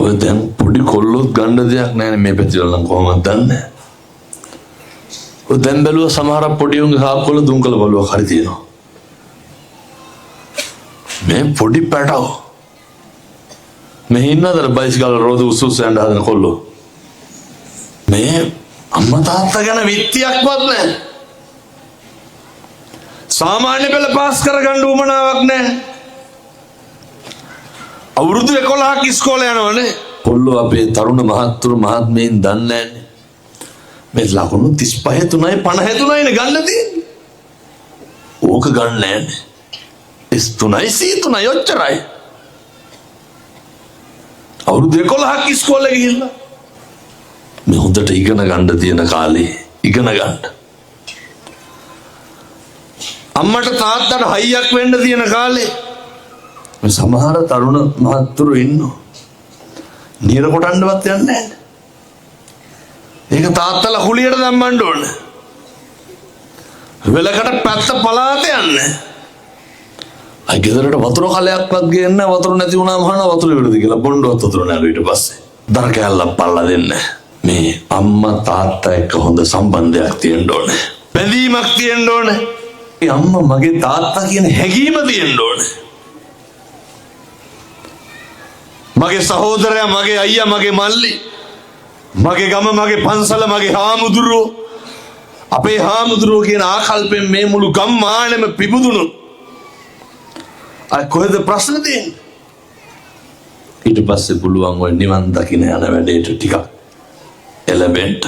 ඔය දැන් පොඩි කොල්ලොත් ගන්න දෙයක් නැහැ මේ පැතිවල නම් කොහොමද දන්නේ. ඔය දැන් බැලුවා සමහර පොඩි උන්ගේ කාප්කොළ දුම්කල බලුවා හරි තියෙනවා. මේ පොඩි පැටව මේ ඉන්නදර බයිසිකල් රෝද උස්සුස් යන හදන කොල්ලෝ මේ අම්මා තාත්තා ගැන විත්තියක්වත් නැහැ. සාමාන්‍ය පෙළ පාස් කරගන්න උවමනාවක් නැහැ. අවුරුදු 11ක් ඉස්කෝලේ යනවනේ. කොල්ලෝ අපේ තරුණ මහත්තුරු මහත්මීන් දන්නේ නැහැ. මේ ලකුණු 35 3යි 53යි නේ ගන්න තියෙන්නේ. ඕක ගන්න නැහැ. S3යි C3යි ඔච්චරයි. අවුරුදු 11ක් ඉස්කෝලේ ගිහිල්ලා මේ හොඳට ඉගෙන ගන්න තියෙන කාලේ ඉගෙන ගන්න. අම්මට තාත්තට හයියක් වෙන්න තියෙන කාලේ සමහර තරුණ මහත්තුරු ඉන්නවා. නිර කොටන්නවත් යන්නේ නැහැ. ඒක තාත්තලා කුලියට දැම්මන්න ඕනේ. වෙලකට පැත්ත පලාත යන්නේ. අය ගෙදරට වතුර කලයක්වත් ගේන්න වතුර නැති වුණාම අහනවා වතුර ඉවරද කියලා බොණ්ඩවත් වතුර නැහැ ඊට පස්සේ. දර කැල්ලක් පල්ලා දෙන්න. මේ අම්මා තාත්තා එක්ක හොඳ සම්බන්ධයක් තියෙන්න ඕනේ. බැඳීමක් තියෙන්න ඕනේ. මේ අම්මා මගේ තාත්තා කියන හැඟීම තියෙන්න ඕනේ. මගේ සහෝදරයා මගේ අයියා මගේ මල්ලි මගේ ගම මගේ පන්සල මගේ හාමුදුරුවෝ අපේ හාමුදුරුවෝ කියන ආකල්පෙන් මේ මුළු ගම්මානෙම පිබුදුණු අය කොහෙද ප්‍රශ්න තියෙන්නේ. ඊට පස්සේ පුළුවන් ඔය නිවන් දකින්න යන වැඩේට ටිකක් එළබෙන්න.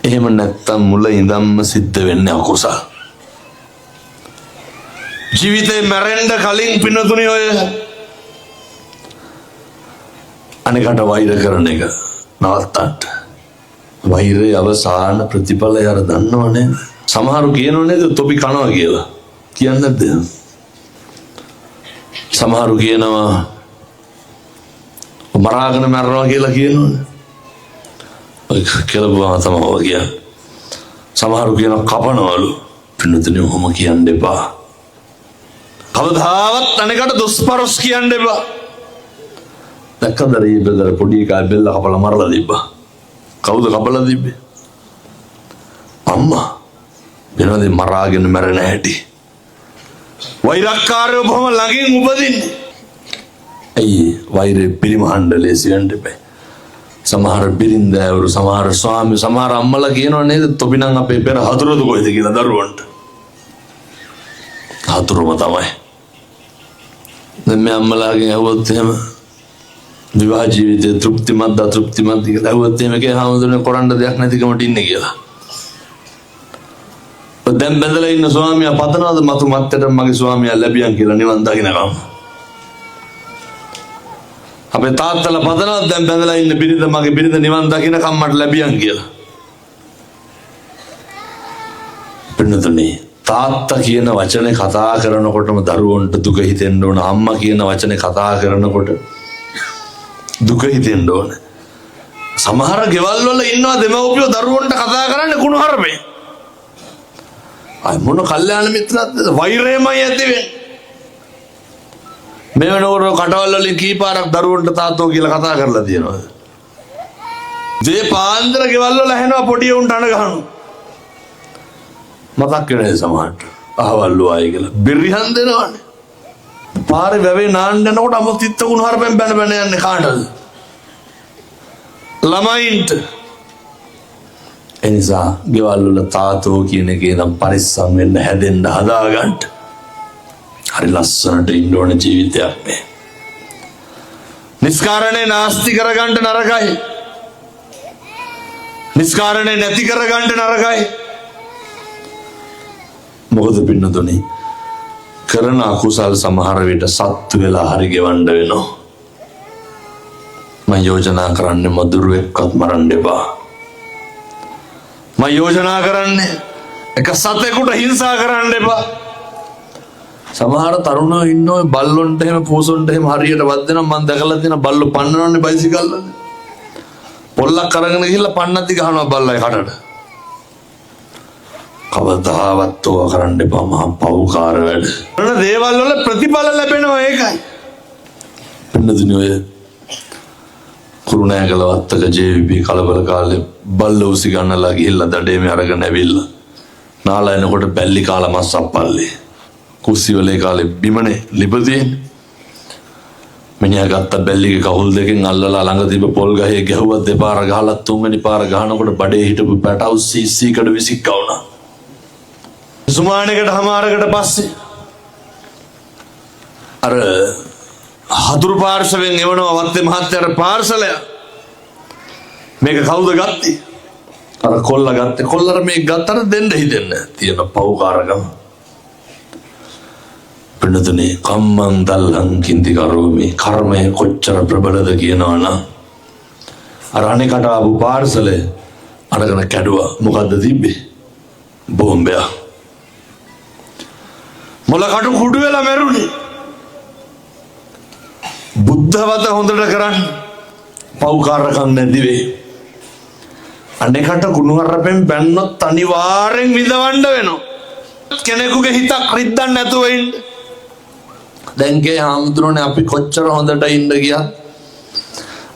එහෙම නැත්තම් මුල ඉඳන්ම සිද්ධ වෙන්නේ අකුසල. ජීවිතේ මැරෙන්න කලින් පිනතුනේ ඔය අනේකට වෛර කරන එක නවත්තන්න. වෛරයේ අවසාන ප්‍රතිඵලය අර දන්නවනේ. සමහරු කියනෝනේ තොපි කනවා කියලා. කියන්නේ නැද්ද? සමහරු කියනවා මරාගෙන මරනවා කියලා කියනෝනේ. ඔය කියලා තමයි කියන්නේ. සමහරු කියනවා කපනවලු. පින්නතුනේ ඔහොම කියන්න එපා. කවදාවත් අනේකට දුස්පරස් කියන්න එපා. දැක්කද ඊ බෙල්ල පොඩි එකා බෙල්ල කපලා මරලා තිබ්බා. කවුද කපලා තිබ්බේ? අම්මා. වෙනද මරාගෙන මැරෙන හැටි. වෛරක්කාරයෝ බොහොම ළඟින් උපදින්නේ. ඇයි වෛරේ පිරිමහන්න ලේසි වෙන්න බෑ. සමහර බිරින්දෑවරු සමහර ස්වාමි සමහර අම්මලා කියනවා නේද තොපි නම් අපේ පෙර හතුරුද කොයිද කියලා දරුවන්ට. හතුරුම තමයි. දැන් මේ අම්මලාගෙන් ඇහුවොත් එහෙම විවාහ ජීවිතේ තෘප්තිමත්ද අතෘප්තිමත්ද කියලා ඇහුවොත් එහෙම කේ හාමුදුරනේ කරන්න දෙයක් නැතිකමට ඉන්නේ කියලා. දැන් බැඳලා ඉන්න ස්වාමියා පතනවාද මතු මත්තට මගේ ස්වාමියා ලැබියන් කියලා නිවන් දකින්නකම්? අපේ තාත්තලා පතනවාද දැන් බැඳලා ඉන්න බිරිඳ මගේ බිරිඳ නිවන් දකින්නකම් මට ලැබියන් කියලා? පින්නතුනි, තාත්තා කියන වචනේ කතා කරනකොටම දරුවන්ට දුක හිතෙන්න ඕන. අම්මා කියන වචනේ කතා කරනකොට දුක හිතෙන්න ඕන. සමහර ගෙවල් වල ඉන්නවා දෙමව්පියෝ දරුවන්ට කතා කරන්නේ කුණු හරපේ. අය මොන කල්යාණ මිත්‍රත්වද? වෛරයමයි ඇති වෙන්නේ. මේ වෙනකොට කටවල් වලින් කීපාරක් දරුවන්ට තාත්තෝ කියලා කතා කරලා තියෙනවද? මේ පාන්දර ගෙවල් වල ඇහෙනවා පොඩි උන්ට අණ ගහනවා. මතක් වෙන්නේ සමහරට. අහවල්ලු ආයි කියලා බිරිහන් දෙනවනේ. පාරේ වැවේ නාන්න යනකොට අමුතිත්ත කුණු හරපෙන් බැන බැන යන්නේ කාටද? ළමයින්ට. එනිසා ගෙවල් වල තාතෝ කියන එකේ නම් පරිස්සම් වෙන්න හැදෙන්න හදාගන්න. හරි ලස්සනට ඉන්න ඕන ජීවිතයක් මේ. නිස්කාරණේ නාස්ති කරගන්න නරකයි. නිස්කාරණේ නැති කරගන්න නරකයි. මොකද පින්නතුනි, කරන අකුසල් සමහර විට සත්තු වෙලා හරි ගෙවන්න වෙනවා. මම යෝජනා කරන්නේ මදුරුවෙක්වත් මරන්න එපා. මම යෝජනා කරන්නේ එක සතෙකුට හිංසා කරන්න එපා. සමහර තරුණයෝ ඉන්නෝ බල්ලොන්ට එහෙම පූසොන්ට එහෙම හරියට වද්දෙනවා. මම දැකලා තියෙන බල්ලෝ පන්නනවනේ බයිසිකල් වල. පොල්ලක් අරගෙන ගිහිල්ලා පන්නද්දි ගහනවා බල්ලයි කටට. කවදාවත් ඔය කරන්න එපා, මහා පව්කාර වැඩ. මොන දේවල් වල ප්‍රතිඵල ලැබෙනවා ඒකයි. පින්නතුනි, ඔය කුරුණෑගල වත්තක ජේ.වී.පී කලබල කාලේ බල්ල උසි ගන්නලා ගිහිල්ලා දඩේමේ අරගෙන ඇවිල්ලා නාලයනකොට බැල්ලි කාලා මස් අප්පල්ලේ කුස්සිවලේ කාලේ බිමනේ ලිපතියේ මිනිහා ගත්ත බැල්ලිගේ කහුල් දෙකෙන් අල්ලලා ළඟ තිබ්බ පොල් ගහේ ගැහුවා. දෙපාර ගහලා තුන්වෙනි පාර ගහනකොට බඩේ හිටපු පැටවු සීසීකඩ විසික්ක වුණා. සුමානකට හමාරකට පස්සේ අර හතුරු පාර්ශවයෙන් එවනවා වත්තේ මහත්තයාට පාර්සලය. මේක කවුද ගත්තේ? අර කොල්ලා ගත්තේ. කොල්ලර මේක ගත්තට දෙන්න හිතෙන්නේ තියෙන පව්කාරකම. පින්නතුනේ, කම්මං දල්ලං කින්ති කරෝමි. කර්මය කොච්චර ප්‍රබලද කියනවනම් අර අනේකට ආපු පාර්සලය අරගෙන කැඩුවා. මොකද්ද තිබ්බේ? බෝම්බයක්. මොලකට කුඩු වෙලා මැරුණේ. බුද්ධවත හොඳට කරන්න පව්කාරකම් නැති වෙයි. අනේකට කුණු හරපෙන් බැන්නොත් අනිවාර්යෙන් විඳවන්න වෙනවා. කෙනෙකුගේ හිතක් රිද්දන්න නැතුව ඉන්න. දැන් ගේ හාමුදුරනේ අපි කොච්චර හොඳට ඉන්න ගියත්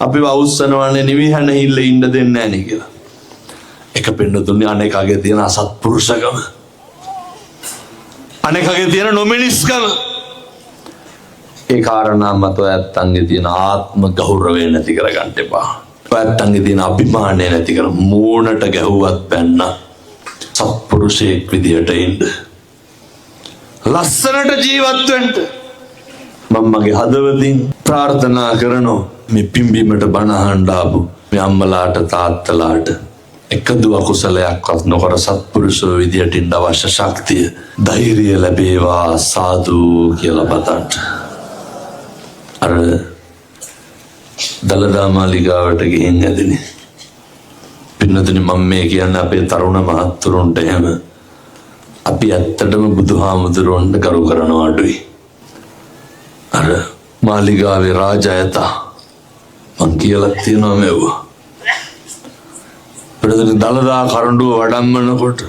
අපිව අවුස්සනවනේ නිවිහන හිල්ල ඉන්න දෙන්නේ නැහැ නේ කියලා. එක පින්නතුනේ අනේකගේ තියෙන අසත්පුරුෂකම, අනේකගේ තියෙන නොමිනිස්කම, ඒ කාරණා මත ඔයත්තන්ගේ තියෙන ආත්ම ගෞරවය නැති කරගන්න එපා. ඔයත්තන්ගේ තියෙන අභිමානය නැති කර මූණට ගැහුවත් බැන්න සත්පුරුෂයෙක් විදියට ඉන්න. ලස්සනට ජීවත් වෙන්න මම මගේ හදවතින් ප්‍රාර්ථනා කරනවා. මේ පිම්බීමට බණ අහන්න ආපු මේ අම්මලාට තාත්තලාට එකදු අකුසලයක්වත් නොකර සත්පුරුෂෝ විදියට ඉන්න අවශ්‍ය ශක්තිය, ධෛර්යය ලැබේවා සාදු කියලා පතන්න. අර දලදා මාලිගාවට ගිහින් ඇදෙන්නේ. පින්නතුනි, මම මේ කියන්නේ අපේ තරුණ මහත්තුරුන්ට එහෙම අපි ඇත්තටම බුදුහාමුදුරුවන්ට කරු කරනවා අඩුයි. අර මාලිගාවේ රාජයතා මං කියලා තියෙනවා මේවා. පින්නතුනි, දලදා කරඬුව වඩම්මනකොට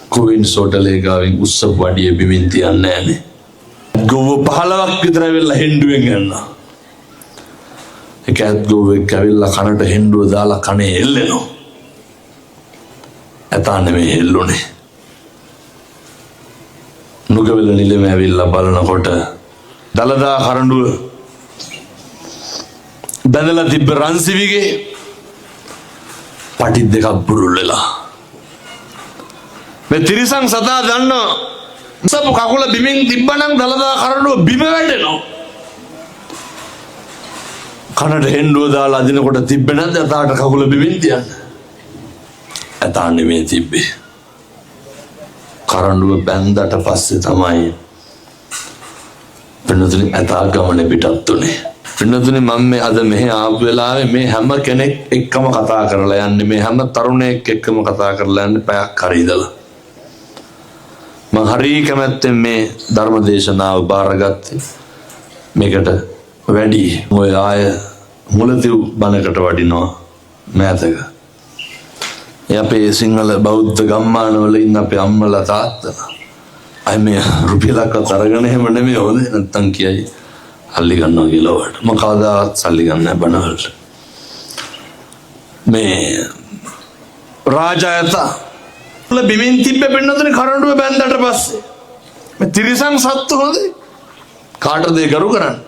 කුවින්ස් හෝටලේ ගාවින් උස්සපු වඩිය බිමින් තියන්නේ නැහනේ. ගොව 15ක් විතර වෙලා හෙන්ඩුවෙන් යනවා. එකත් ගොවෙක් ඇවිල්ලා කනට හෙන්ඩුව දාලා කනේ එල්ලෙනවා. ඇතා නෙමෙයි හෙල්ලුනේ. නුගවල නිලම ඇවිල්ලා බලනකොට දලදා කරඬුව බැඳලා තිබ්බ රන්සිවිගේ පටි දෙකක් බුරුල් වෙලා. මේ තිරිසන් සතා දන්නවා සබ කකුල බිමින් තිබ්බනම් දලදා කරඬුව බිම වැටෙනවා. කනට හෙන්ඩුව දාලා අදිනකොට තිබ්බේ නැද්ද ඇතාට කකුල බිමින් තියන්න? ඇතා නෙමෙයි තිබ්බේ. කරඬුව බැන්දට පස්සේ තමයි පින්නතුනි ඇතා ගමනේ පිටත් උනේ. පින්නතුනි මම මේ අද මෙහි ආපු වෙලාවේ මේ හැම කෙනෙක් එක්කම කතා කරලා යන්නේ, මේ හැම තරුණයෙක් එක්කම කතා කරලා යන්නේ පැයක් හරි ඉඳලා. මම හරි කැමැත්තෙන් මේ ධර්ම දේශනාව බාරගත්තේ. මේකට වැඩි ඔය ආය මුලතිව් බණකට වඩිනවා මෑතක. ඒ අපේ සිංහල බෞද්ධ ගම්මානවල ඉන්න අපේ අම්මලා තාත්තලා අය මේ රුපියලක්වත් අරගෙන එහෙම නෙමෙයි හොඳේ නැත්තම් කියයි සල්ලි ගන්නවා කියලා වට. මම කවදාවත් සල්ලි ගන්න නැහැ බණවලට. මේ රාජායත බිමින් තිබ්බේ පින්නතුනේ කරඬුව බැන්දට පස්සේ. මේ තිරිසන් සත්තු හොඳේ කාටද ඒ කරු කරන්නේ?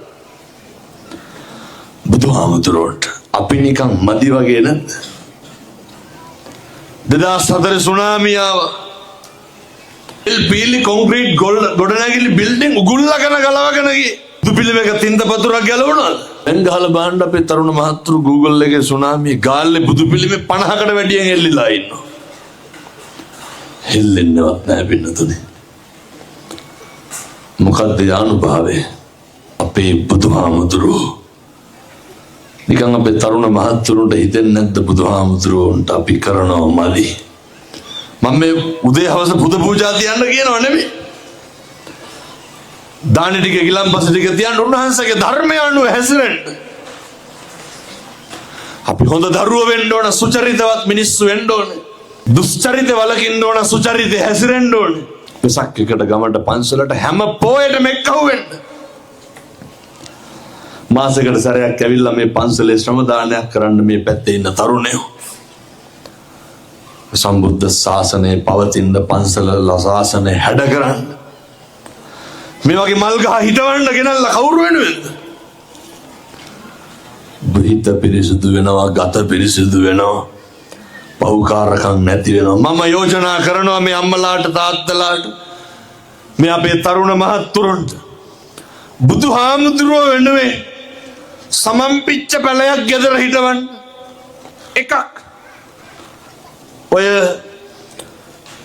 බුදුහාමුදුරුවන්ට. අපි නිකන් මදි වගේ නේද? 2004 සුනාමිය ආවා. පීලි කොන්ක්‍රීට් ගොඩනැගිලි බිල්ඩින් උගුල්ලගෙන ගලවගෙන ගියේ. දුපිලිමක තින්ද පතුරක් ගැලවුණා. දැන් ගහලා බලන්න අපේ තරුණ මහත්තුරු Google එකේ සුනාමිය ගාල්ලේ බුදුපිලිමේ 50කට වැඩියෙන් එල්ලිලා ඉන්නවා. හෙල්ලෙන්නවත් නැහැ පින්නතුනේ. මොකද්ද යානුභාවය? අපේ බුදුහාමුදුරුවෝ නිකන් අපේ තරුණ මහත්තුරුන්ට හිතෙන්නේ නැද්ද බුදුහාමුදුරුවන්ට අපි කරනවා මදි? මම මේ උදේ හවස පුද පූජා තියන්න කියනව නෙමෙයි. දානි ටික ගිලම්පස ටික තියන්න උන්වහන්සේගේ ධර්මය අනුව හැසිරෙන්න. අපි හොඳ දරුවෝ වෙන්න ඕන, සුචරිතවත් මිනිස්සු වෙන්න ඕන. දුස්චරිත වලකින්න ඕන, සුචරිතේ හැසිරෙන්න ඕන. වෙසක් එකට ගමට පන්සලට හැම පොයටම එක්කහුව වෙන්න. මාසෙකට සැරයක් ඇවිල්ලා මේ පන්සලේ ශ්‍රම දානයක් කරන්න මේ පැත්තේ ඉන්න තරුණයෝ. සම්බුද්ධ ශාසනය පවතින පන්සල ශාසනය හැඩ කරන්න. මේ වගේ මල් ගහ හිටවන්න ගෙනල්ලා කවුරු වෙනුවෙන්ද? හිත පිරිසිදු වෙනවා, ගත පිරිසිදු වෙනවා, පෞකාරකම් නැති වෙනවා. මම යෝජනා කරනවා මේ අම්මලාට තාත්තලාට, මේ අපේ තරුණ මහත්තුරුන්ට බුදුහාමුදුරුවෝ වෙනුවෙන් සමම්පිච්ච පැලයක් ගෙදර හිටවන්න. එකක් ඔය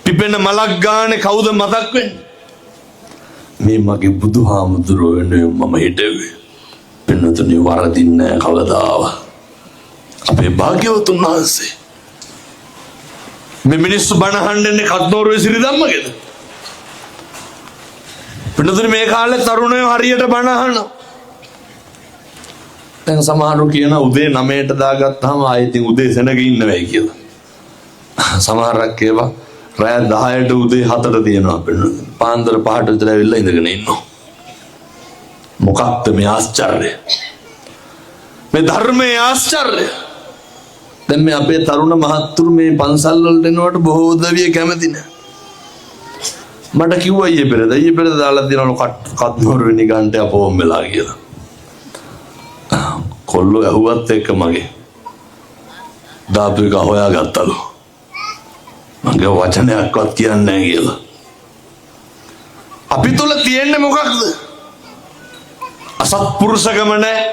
පිපෙන මලක් ගානේ කවුද මතක් වෙන්නේ? මේ මගේ බුදුහාමුදුරුවෝ වෙනුවෙන් මම හිටුවේ. පින්නතුනි වරදින්නේ නැහැ කවදාවත්. අපේ භාග්‍යවතුන් වහන්සේ මේ මිනිස්සු බණ අහන්නේ කද්දෝරුවේ සිරිදම්මගේද? පින්නතුනි මේ කාලේ තරුණයෝ හරියට බණ අහනවා. දැන් සමහරව කියන උදේ 9ට දාගත්තාම ආයෙත් ඉතින් උදේ සෙනග ඉන්න වෙයි කියලා. සමහරක් ඒවා රෑ 10ට උදේ 4ට තියෙනවා පින්නතුනි. පාන්දර 5ට විතර ඇවිල්ලා ඉඳගෙන ඉන්නවා. මොකක්ද මේ ආශ්චර්යය? මේ ධර්මයේ ආශ්චර්යය. දැන් මේ අපේ තරුණ මහත්තුරු මේ පන්සල් වලට එනවට බොහෝ උදවිය කැමති නෑ. මට කිව්වා ඊයේ පෙරේද දාලා දිනවල කත්නෝරුවේ නිගන්ට අපෝම් වෙලා කියලා. කොල්ලෝ ඇහුවත් එක්ක මගේ දාපු එක හොයාගත්තලු. මගේ වචනයක්වත් කියන්නේ නැහැ කියලා. අපි තුල තියෙන්නේ මොකක්ද? අසත්පුරුෂකම නැහැ.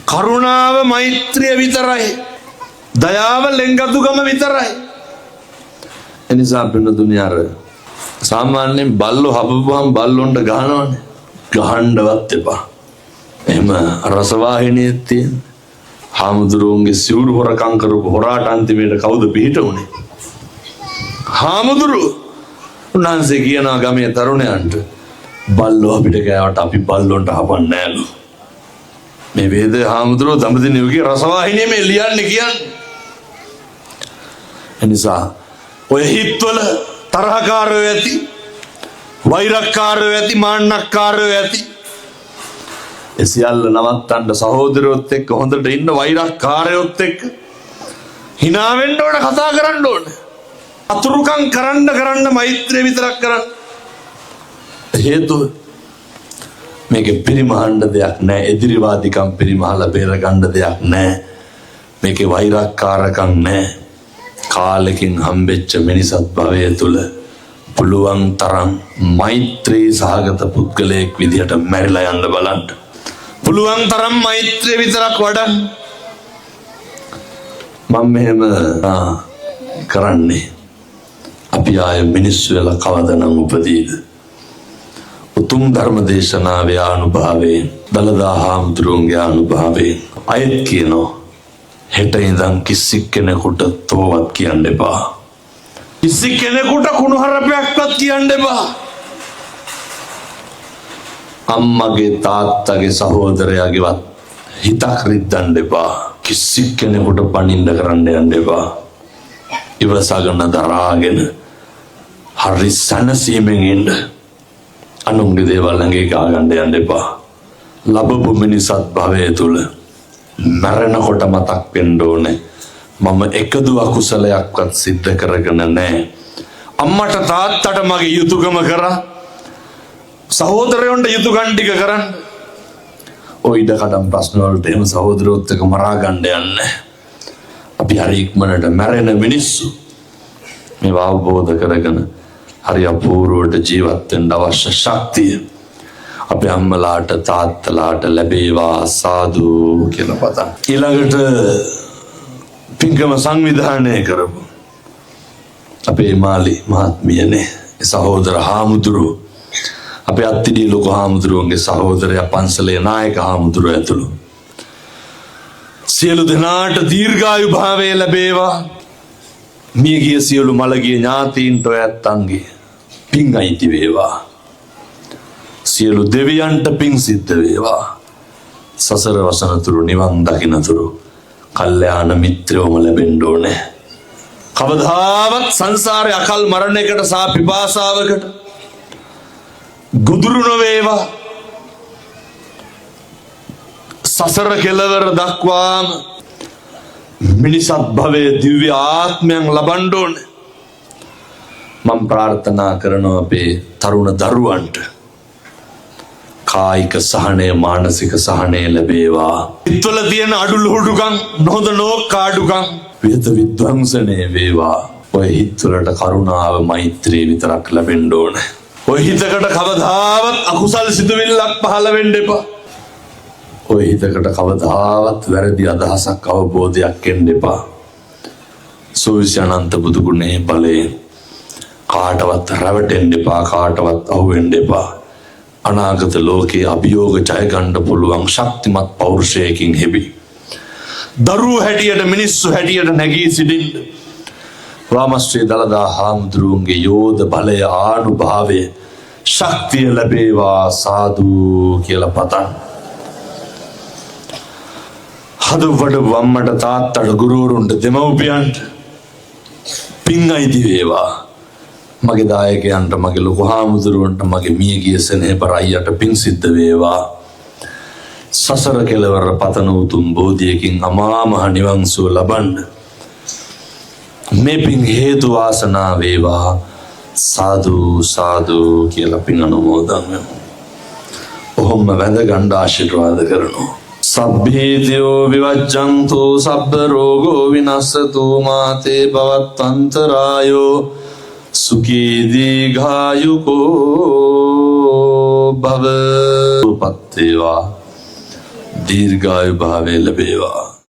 කරුණාව, මෛත්‍රිය විතරයි. දයාව, ලෙන්ගතුකම විතරයි. එනිසා අපිට දුනියාර සාමාන්‍යයෙන් බල්ලෝ හපපුවාම බල්ලොන්ට ගහනවනේ. ගහන්නවත් එපා. එහෙම රසවාහිනියේ තියෙන හාමුදුරුවන්ගේ සිවුරු හොරකම් කරපු හොරාට අන්තිමේට කවුද පිහිට උනේ? හාමුදුරුවෝ. උන්වහන්සේ කියනවා ගමේ තරුණයන්ට බල්ලෝ අපිට කෑවට අපි බල්ලොන්ට හපන්නේ නෑලු. මේ වේද හාමුදුරුවෝ දඹදිව්ගේ රසවාහිනියේ මේ ලියන්නේ කියන්නේ. එනිසා ඔය හිත්වල තරහකාරයෝ ඇති, වෛරක්කාරයෝ ඇති, මාන්නක්කාරයෝ ඇති. ඒ සියල්ල නවත්තන්න සහෝදරයොත් එක්ක හොඳට ඉන්න, වෛරක්කාරයොත් එක්ක hina වෙන්න ඕන, කතා කරන්න ඕන. අතුරුකම් කරන්න මෛත්‍රිය විතරක් කරන්න. හේතුව මේකේ පරිමහන්න දෙයක් නැහැ. එදිරිවාදිකම් පරිමහලා බේර ගන්න දෙයක් නැහැ. මේකේ වෛරක්කාරකම් නැහැ. කාලෙකින් හම්බෙච්ච මිනිසත් භවය තුල පුළුවන් තරම් මෛත්‍රී සහගත පුද්ගලයෙක් විදිහට මැරිලා යන්න බලන්න. පුළුවන් තරම් මෛත්‍රිය විතරක් වඩන්න. මම මෙහෙම කරන්නේ අපි ආය මිනිස්සු වෙලා කවදනම් උපදීද? උතුම් ධර්ම දේශනාවේ අනුභවයෙන් දලදා හාමුදුරුවන්ගේ අනුභවයෙන් අයත් කියනවා හෙට ඉඳන් කිසි කෙනෙකුට තෝවත් කියන්න එපා. කිසි කෙනෙකුට කුණුහරුපයක්වත් කියන්න එපා. අම්මගේ තාත්තගේ සහෝදරයාගේවත් හිතක් රිද්දන්න එපා. කිසි කෙනෙකුට පණින්න කරන්න යන්න එපා. ඉවසගෙන දරාගෙන හරි සැනසීමෙන් ඉන්න. අනුන්ගේ දේවල් ළඟේ ගාගන්න යන්න එපා. ලැබපු මිනිසත් භවයේ තුල මරණකොට මතක් වෙන්න ඕනේ මම එකදු අකුසලයක්වත් සිද්ධ කරගෙන නැහැ. අම්මට තාත්තට මගේ යුතුයකම කරා. සහෝදරයන්ට යුතුයකම් ටික කරන්න. ඔය ඉඩ කඩම් ප්‍රශ්න වලට එහෙම සහෝදරයොත් එක්ක මරා ගන්න යන්නේ. අපි හරි ඉක්මනට මැරෙන මිනිස්සු. මේවා අවබෝධ කරගෙන හරි අපූර්වට ජීවත් වෙන්න අවශ්‍ය ශක්තිය අපේ අම්මලාට තාත්තලාට ලැබේවා සාදු කියලා පතන්. ඊළඟට පින්කම සංවිධානය කරපු අපේ මාලි මහත්මියනේ සහෝදර හාමුදුරුවෝ අපේ අත්තිඩිය ලොකු හාමුදුරුවන්ගේ සහෝදරයා පන්සලේ නායක හාමුදුරුවෝ ඇතුළු සියලු දෙනාට දීර්ඝායු භාවය ලැබේවා. මියගිය සියලු මළගිය ඥාතීන්ට ඇත්තන්ගේ පින් අයිති වේවා. සියලු දෙවියන්ට පින් සිද්ධ වේවා. සසර වසනතුරු නිවන් දකින්නතුරු කල්යාණ මිත්‍රයෝම ලැබෙන්න ඕනේ. කවදාවත් සංසාරේ අකල් මරණයකට සහ පිපාසාවකට ගොදුරු නොවේවා. සසර කෙලවර දක්වාම මිනිසත් භවයේ දිව්‍ය ආත්මයන් ලබන්න ඕනේ. මම ප්‍රාර්ථනා කරනවා අපේ තරුණ දරුවන්ට කායික සහනය මානසික සහනය ලැබේවා. හිතවල තියෙන අඩුලුහුඩුකම් නොහොඳ නෝක්කාඩුකම් විත විද්වංසනය වේවා. ඔය හිතවලට කරුණාව මෛත්‍රිය විතරක් ලැබෙන්න ඕනේ. ඔය හිතකට කවදාවත් අකුසල් සිදුවිල්ලක් පහළ වෙන්න එපා. ඔය හිතකට කවදාවත් වැරදි අදහසක් අවබෝධයක් එන්න එපා. සෝවිසි අනන්ත බුදු ගුණේ බලයෙන් කාටවත් රැවටෙන්න එපා. කාටවත් අහු වෙන්න එපා. අනාගත ලෝකයේ අභියෝග ජය ගන්න පුළුවන් ශක්තිමත් පෞරුෂයකින් හෙබි. දරුවෝ හැටියට මිනිස්සු හැටියට නැගී සිටින්න. රාමශ්‍රී දලදා හාමුදුරුවන්ගේ යෝධ බලය ආනුභාවය ශක්තිය ලැබේවා සාදු කියලා පතන්. හදවත වම්මට තාත්තට ගුරුවරුන්ට දෙමව්පියන්ට පින් අයිති වේවා. මගේ දායකයන්ට මගේ ලොකු හාමුදුරුවන්ට මගේ මියගිය සෙනෙහබර අයියට පින් සිද්ධ වේවා. සසර කෙලවර පතන උතුම් බෝධියකින් අමා මහ නිවන් සුව ලබන්න මේ පින් හේතු වාසනා වේවා. සාදු සාදු කියලා පින් අනුමෝදන් වෙමු. ඔහොම වැඳ ගන්න ආශිර්වාද කරනවා. සබ්බේදයෝ විවජ්ජන්තු සබ්බ රෝගෝ විනස්සතු මාතේ භවත්තන්තරායෝ සුඛී දීඝායුකෝ භව. පත්තේවා දීර්ඝායු භාවය ලැබේවා.